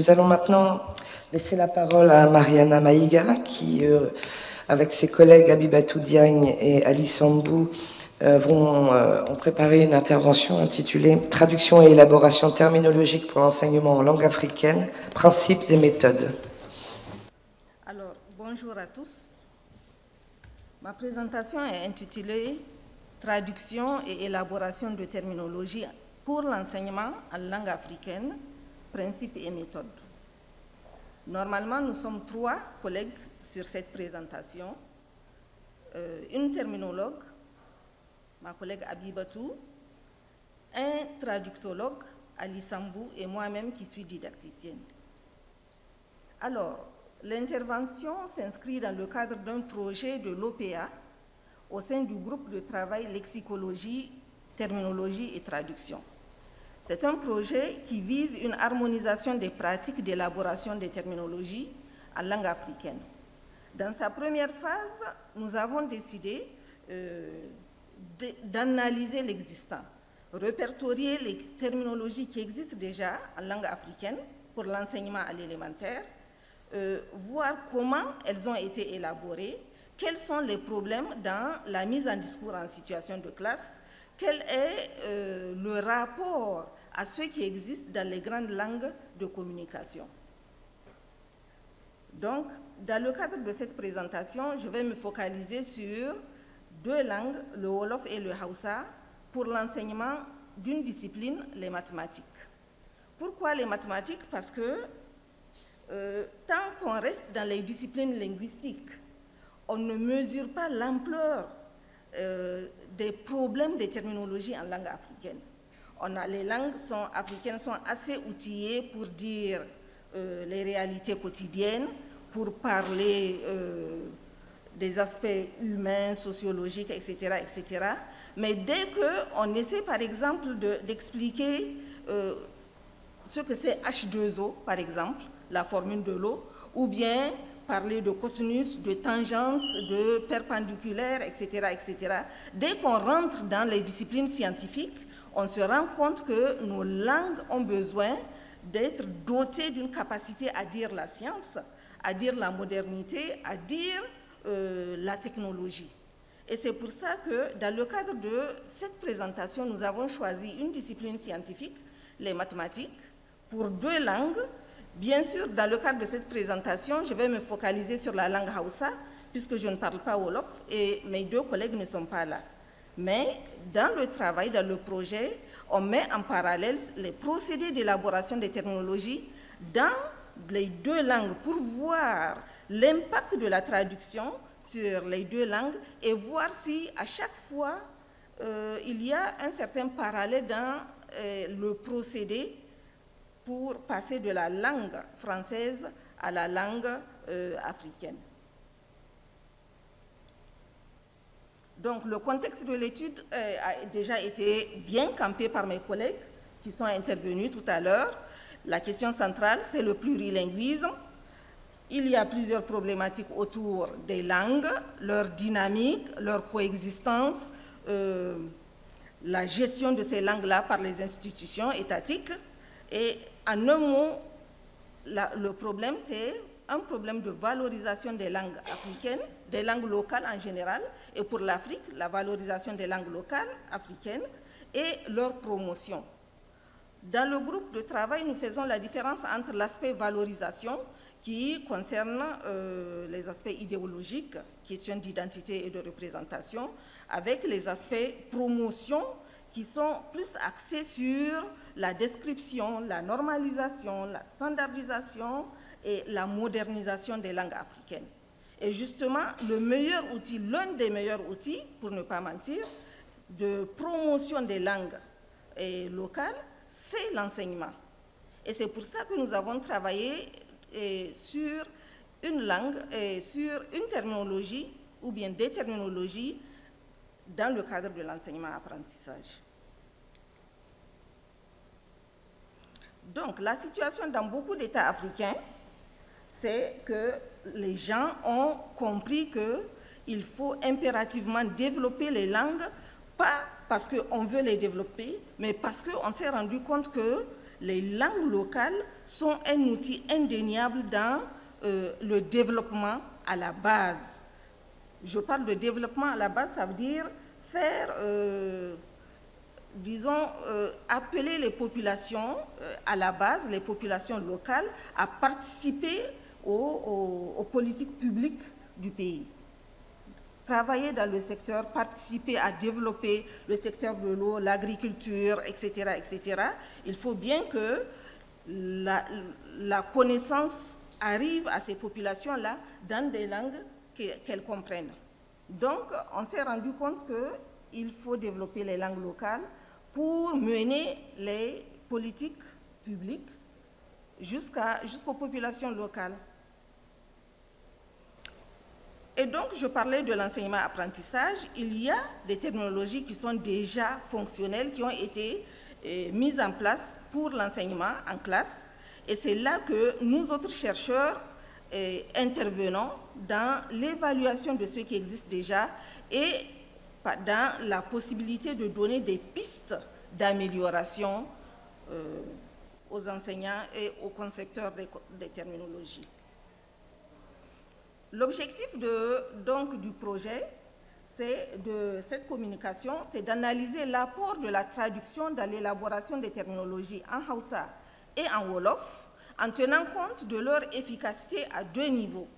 Nous allons maintenant laisser la parole à Mariana Maïga, qui, avec ses collègues Abibatou Diagne et Ali Sambou, ont préparé une intervention intitulée « Traduction et élaboration terminologique pour l'enseignement en langue africaine, principes et méthodes ». Alors, bonjour à tous. Ma présentation est intitulée « Traduction et élaboration de terminologie pour l'enseignement en langue africaine, principes et méthodes ». Normalement, nous sommes 3 collègues sur cette présentation. Une terminologue, ma collègue Abibatou, un traductologue, Ali Sambou, et moi-même qui suis didacticienne. Alors, l'intervention s'inscrit dans le cadre d'un projet de l'OPA au sein du groupe de travail lexicologie, terminologie et traduction. C'est un projet qui vise une harmonisation des pratiques d'élaboration des terminologies en langue africaine. Dans sa première phase, nous avons décidé d'analyser l'existant, répertorier les terminologies qui existent déjà en langue africaine pour l'enseignement à l'élémentaire, voir comment elles ont été élaborées, quels sont les problèmes dans la mise en discours en situation de classe, quel est le rapport à ce qui existe dans les grandes langues de communication. Donc, dans le cadre de cette présentation, je vais me focaliser sur 2 langues, le Wolof et le Hausa, pour l'enseignement d'une discipline, les mathématiques. Pourquoi les mathématiques? Parce que tant qu'on reste dans les disciplines linguistiques, on ne mesure pas l'ampleur des problèmes des terminologies en langue africaine. Les langues africaines sont assez outillées pour dire les réalités quotidiennes, pour parler des aspects humains, sociologiques, etc., etc. Mais dès qu'on essaie, par exemple, d'expliquer ce que c'est H2O, par exemple, la formule de l'eau, ou bien parler de cosinus, de tangente, de perpendiculaire, etc., etc. Dès qu'on rentre dans les disciplines scientifiques, on se rend compte que nos langues ont besoin d'être dotées d'une capacité à dire la science, à dire la modernité, à dire la technologie. Et c'est pour ça que dans le cadre de cette présentation, nous avons choisi une discipline scientifique, les mathématiques, pour 2 langues. Bien sûr, dans le cadre de cette présentation, je vais me focaliser sur la langue Hausa, puisque je ne parle pas Wolof et mes 2 collègues ne sont pas là. Mais dans le travail, dans le projet, on met en parallèle les procédés d'élaboration des terminologies dans les 2 langues pour voir l'impact de la traduction sur les 2 langues et voir si à chaque fois il y a un certain parallèle dans le procédé pour passer de la langue française à la langue africaine. Donc, le contexte de l'étude a déjà été bien campé par mes collègues qui sont intervenus tout à l'heure. La question centrale, c'est le plurilinguisme. Il y a plusieurs problématiques autour des langues, leur dynamique, leur coexistence, la gestion de ces langues-là par les institutions étatiques. Et en un mot, le problème, c'est un problème de valorisation des langues africaines, des langues locales en général, et pour l'Afrique, la valorisation des langues locales africaines et leur promotion. Dans le groupe de travail, nous faisons la différence entre l'aspect valorisation, qui concerne les aspects idéologiques, questions d'identité et de représentation, avec les aspects promotion, qui sont plus axés sur la description, la normalisation, la standardisation et la modernisation des langues africaines. Et justement, le meilleur outil, l'un des meilleurs outils, pour ne pas mentir, de promotion des langues locales, c'est l'enseignement. Et c'est pour ça que nous avons travaillé sur une langue, sur une terminologie, ou bien des terminologies, dans le cadre de l'enseignement-apprentissage. Donc, la situation dans beaucoup d'États africains, c'est que les gens ont compris qu'il faut impérativement développer les langues, pas parce qu'on veut les développer, mais parce qu'on s'est rendu compte que les langues locales sont un outil indéniable dans le développement à la base. Je parle de développement à la base, ça veut dire faire, disons, appeler les populations à la base, les populations locales, à participer aux politiques publiques du pays. Travailler dans le secteur, participer à développer le secteur de l'eau, l'agriculture, etc., etc. Il faut bien que la connaissance arrive à ces populations-là dans des langues qu'elles comprennent. Donc, on s'est rendu compte qu'il faut développer les langues locales pour mener les politiques publiques jusqu'aux populations locales. Et donc, je parlais de l'enseignement-apprentissage. Il y a des technologies qui sont déjà fonctionnelles, qui ont été mises en place pour l'enseignement en classe. Et c'est là que nous, autres chercheurs, intervenons dans l'évaluation de ce qui existe déjà et dans la possibilité de donner des pistes d'amélioration aux enseignants et aux concepteurs des terminologies. L'objectif du projet, de cette communication, c'est d'analyser l'apport de la traduction dans l'élaboration des terminologies en Hausa et en Wolof, en tenant compte de leur efficacité à deux niveaux.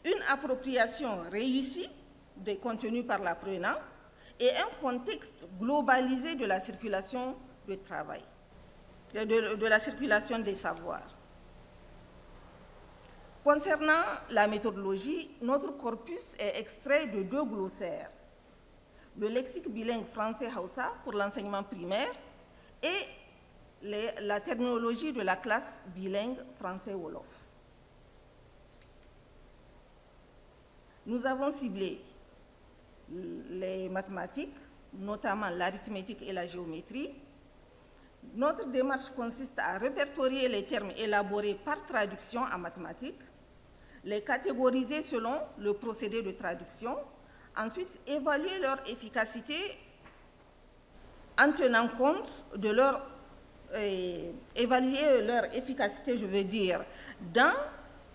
Une appropriation réussie des contenus par l'apprenant et un contexte globalisé de la circulation du travail, de la circulation des savoirs. Concernant la méthodologie, notre corpus est extrait de deux glossaires, le lexique bilingue français-Hausa pour l'enseignement primaire et la terminologie de la classe bilingue français-Wolof. Nous avons ciblé les mathématiques, notamment l'arithmétique et la géométrie. Notre démarche consiste à répertorier les termes élaborés par traduction en mathématiques, les catégoriser selon le procédé de traduction, ensuite évaluer leur efficacité en tenant compte de évaluer leur efficacité, je veux dire, dans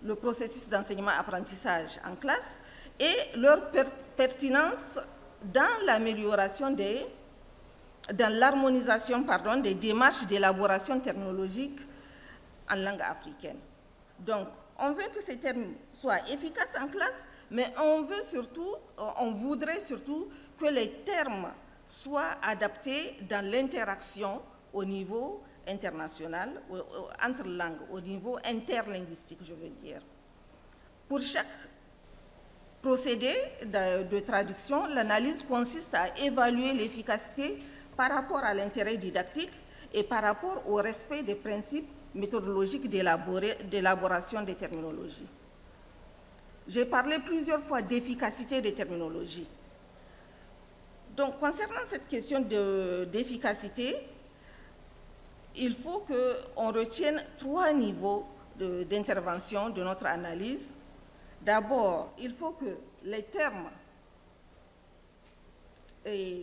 le processus d'enseignement-apprentissage en classe et leur pertinence dans l'amélioration dans l'harmonisation des démarches d'élaboration terminologique en langue africaine. Donc, on veut que ces termes soient efficaces en classe, mais on voudrait surtout que les termes soient adaptés dans l'interaction au niveau international, entre langues, au niveau interlinguistique, je veux dire. Pour chaque procédé de traduction, l'analyse consiste à évaluer l'efficacité par rapport à l'intérêt didactique et par rapport au respect des principes méthodologiques d'élaboration des terminologies. J'ai parlé plusieurs fois d'efficacité des terminologies. Donc, concernant cette question d'efficacité, il faut qu'on retienne trois niveaux d'intervention de notre analyse. D'abord, il faut que les termes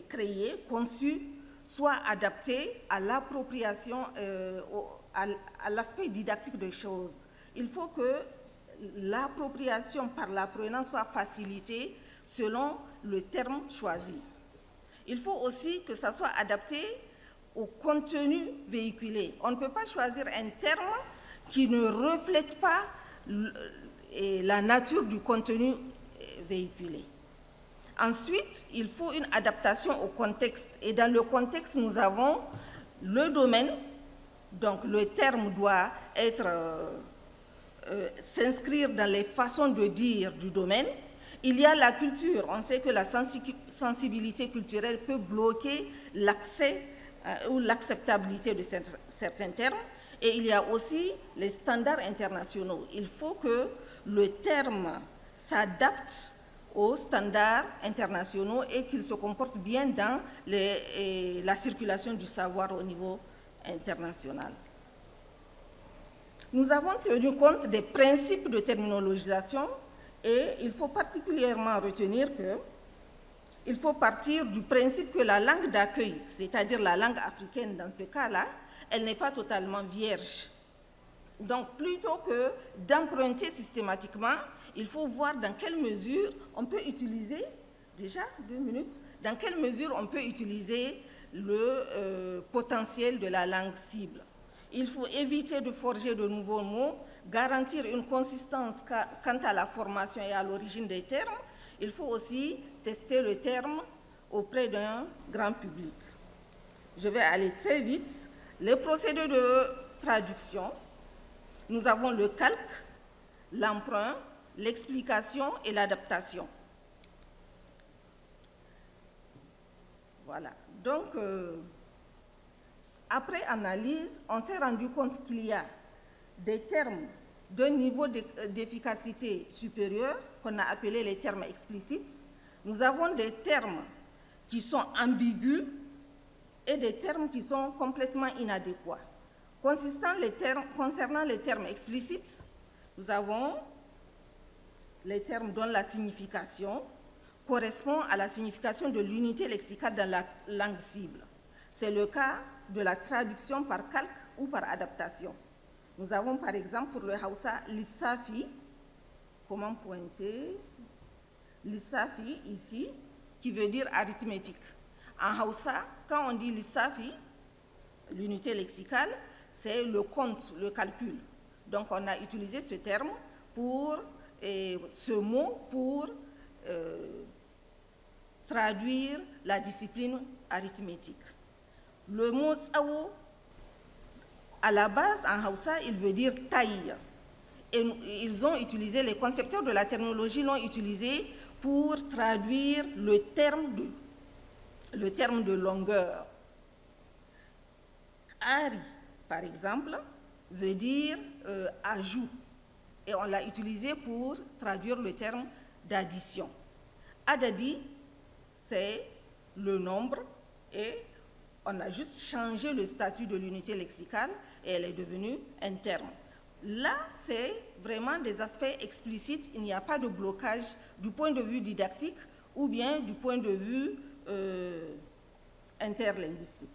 créés, conçus, soient adaptés à l'appropriation, à l'aspect didactique des choses. Il faut que l'appropriation par l'apprenant soit facilitée selon le terme choisi. Il faut aussi que ça soit adapté au contenu véhiculé. On ne peut pas choisir un terme qui ne reflète pas la nature du contenu véhiculé. Ensuite, il faut une adaptation au contexte. Et dans le contexte, nous avons le domaine. Donc, le terme doit s'inscrire dans les façons de dire du domaine. Il y a la culture. On sait que la sensibilité culturelle peut bloquer l'accès ou l'acceptabilité de certains termes. Et il y a aussi les standards internationaux. Il faut que le terme s'adapte aux standards internationaux et qu'il se comporte bien dans la circulation du savoir au niveau international. Nous avons tenu compte des principes de terminologisation et il faut particulièrement retenir qu'il faut partir du principe que la langue d'accueil, c'est-à-dire la langue africaine dans ce cas-là, elle n'est pas totalement vierge. Donc, plutôt que d'emprunter systématiquement, il faut voir dans quelle mesure on peut utiliser, déjà 2 minutes, dans quelle mesure on peut utiliser le potentiel de la langue cible. Il faut éviter de forger de nouveaux mots, garantir une consistance quant à la formation et à l'origine des termes. Il faut aussi tester le terme auprès d'un grand public. Je vais aller très vite. Les procédés de traduction, nous avons le calque, l'emprunt, l'explication et l'adaptation. Voilà. Donc, après analyse, on s'est rendu compte qu'il y a des termes d'un niveau d'efficacité supérieur, qu'on a appelé les termes explicites. Nous avons des termes qui sont ambigus et des termes qui sont complètement inadéquats. Concernant les termes explicites, nous avons les termes dont la signification correspond à la signification de l'unité lexicale dans la langue cible. C'est le cas de la traduction par calque ou par adaptation. Nous avons par exemple pour le Hausa lissafi, comment pointer, lissafi ici, qui veut dire arithmétique. En Hausa, quand on dit lissafi, l'unité lexicale, c'est le compte, le calcul. Donc on a utilisé ce terme pour, ce mot pour traduire la discipline arithmétique. Le mot tsawo, à la base, en Hausa, il veut dire taille. Et ils ont utilisé, les concepteurs de la terminologie l'ont utilisé pour traduire le terme de longueur. Ari, par exemple, veut dire ajout. Et on l'a utilisé pour traduire le terme d'addition. Adadi, c'est le nombre et on a juste changé le statut de l'unité lexicale et elle est devenue un terme. Là, c'est vraiment des aspects explicites, il n'y a pas de blocage du point de vue didactique ou bien du point de vue interlinguistique.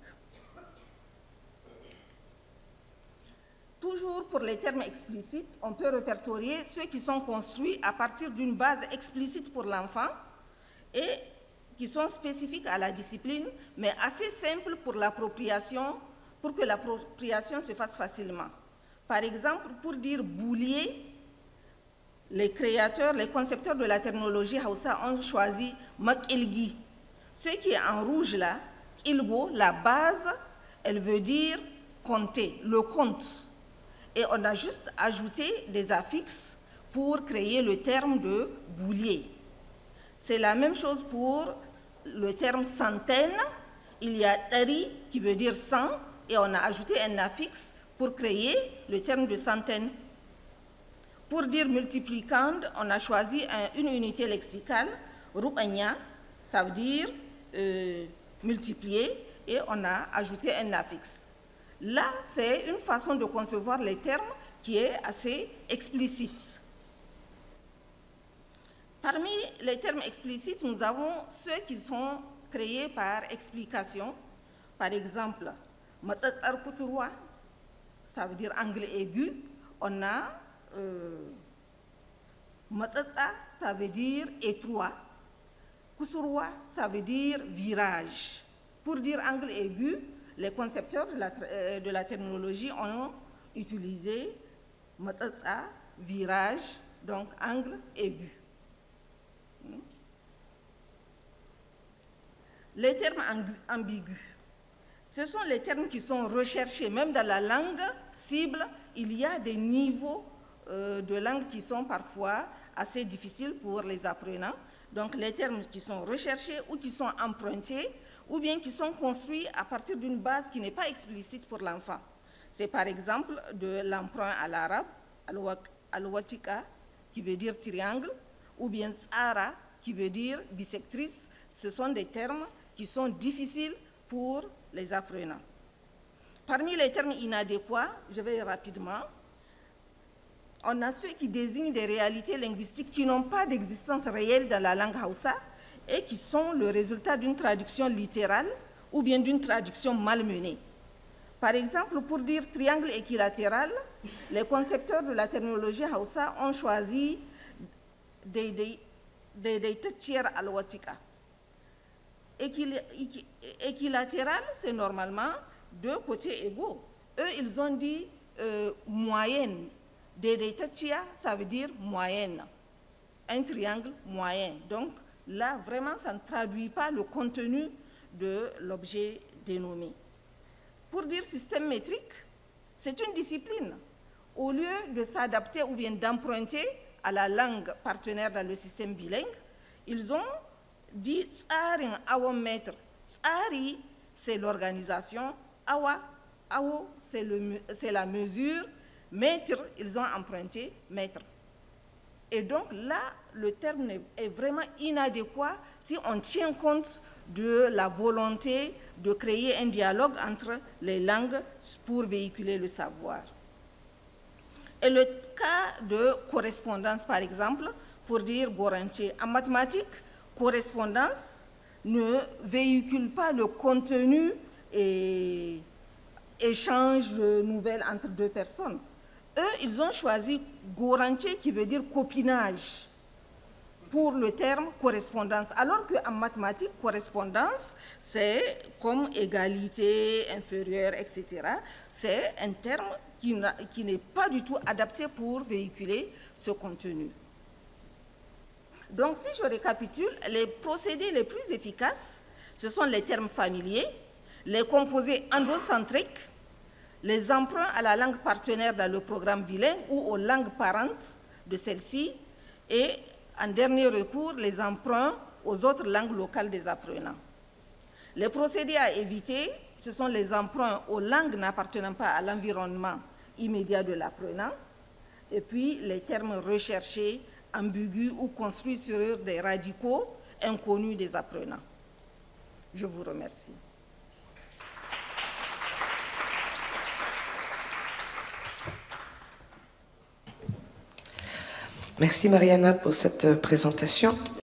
Toujours pour les termes explicites, on peut répertorier ceux qui sont construits à partir d'une base explicite pour l'enfant et qui sont spécifiques à la discipline, mais assez simples pour l'appropriation, pour que l'appropriation se fasse facilement. Par exemple, pour dire boulier, les créateurs, les concepteurs de la terminologie Hausa ont choisi makilgi. Ce qui est en rouge là, ilgo, la base, elle veut dire compter, le compte. Et on a juste ajouté des affixes pour créer le terme de boulier. C'est la même chose pour le terme centaine. Il y a dari qui veut dire 100 et on a ajouté un affixe pour créer le terme de centaine. Pour dire multiplicande, on a choisi une unité lexicale, rupanya, ça veut dire multiplier, et on a ajouté un affixe. Là, c'est une façon de concevoir les termes qui est assez explicite. Parmi les termes explicites, nous avons ceux qui sont créés par explication. Par exemple, matsatsar kusurwa, ça veut dire angle aigu. On a matsatsa, ça veut dire étroit. Kusurwa, ça veut dire virage. Pour dire angle aigu, les concepteurs de la terminologie ont utilisé matsatsa, virage, donc angle aigu. Les termes ambigus, ce sont les termes qui sont recherchés. Même dans la langue cible, il y a des niveaux de langue qui sont parfois assez difficiles pour les apprenants. Donc les termes qui sont recherchés ou qui sont empruntés ou bien qui sont construits à partir d'une base qui n'est pas explicite pour l'enfant. C'est par exemple de l'emprunt à l'arabe, al-watika, qui veut dire triangle, ou bien tsara, qui veut dire bisectrice. Ce sont des termes qui sont difficiles pour les apprenants. Parmi les termes inadéquats, je vais rapidement, on a ceux qui désignent des réalités linguistiques qui n'ont pas d'existence réelle dans la langue Hausa et qui sont le résultat d'une traduction littérale ou bien d'une traduction malmenée. Par exemple, pour dire triangle équilatéral, les concepteurs de la terminologie Hausa ont choisi des tiers alwatika. Équilatéral, c'est normalement deux côtés égaux. Eux, ils ont dit moyenne. Daidaitachia, ça veut dire moyenne. Un triangle moyen. Donc là, vraiment, ça ne traduit pas le contenu de l'objet dénommé. Pour dire système métrique, c'est une discipline. Au lieu de s'adapter ou bien d'emprunter à la langue partenaire dans le système bilingue, ils ont dit tsarin awon mètre. Tsari, c'est l'organisation. Awa, awo, c'est la mesure. Mètre, ils ont emprunté mètre. Et donc là, le terme est vraiment inadéquat si on tient compte de la volonté de créer un dialogue entre les langues pour véhiculer le savoir. Et le cas de correspondance, par exemple, pour dire Goranche, en mathématiques, correspondance ne véhicule pas le contenu et échange de nouvelles entre deux personnes. Eux, ils ont choisi Goranche qui veut dire copinage pour le terme correspondance, alors qu'en mathématiques, correspondance, c'est comme égalité, inférieure, etc. C'est un terme qui n'est pas du tout adapté pour véhiculer ce contenu. Donc, si je récapitule, les procédés les plus efficaces, ce sont les termes familiers, les composés endocentriques, les emprunts à la langue partenaire dans le programme bilingue ou aux langues parentes de celle-ci, et en dernier recours, les emprunts aux autres langues locales des apprenants. Les procédés à éviter, ce sont les emprunts aux langues n'appartenant pas à l'environnement immédiat de l'apprenant, et puis les termes recherchés, ambigus ou construits sur des radicaux inconnus des apprenants. Je vous remercie. Merci Mariana pour cette présentation.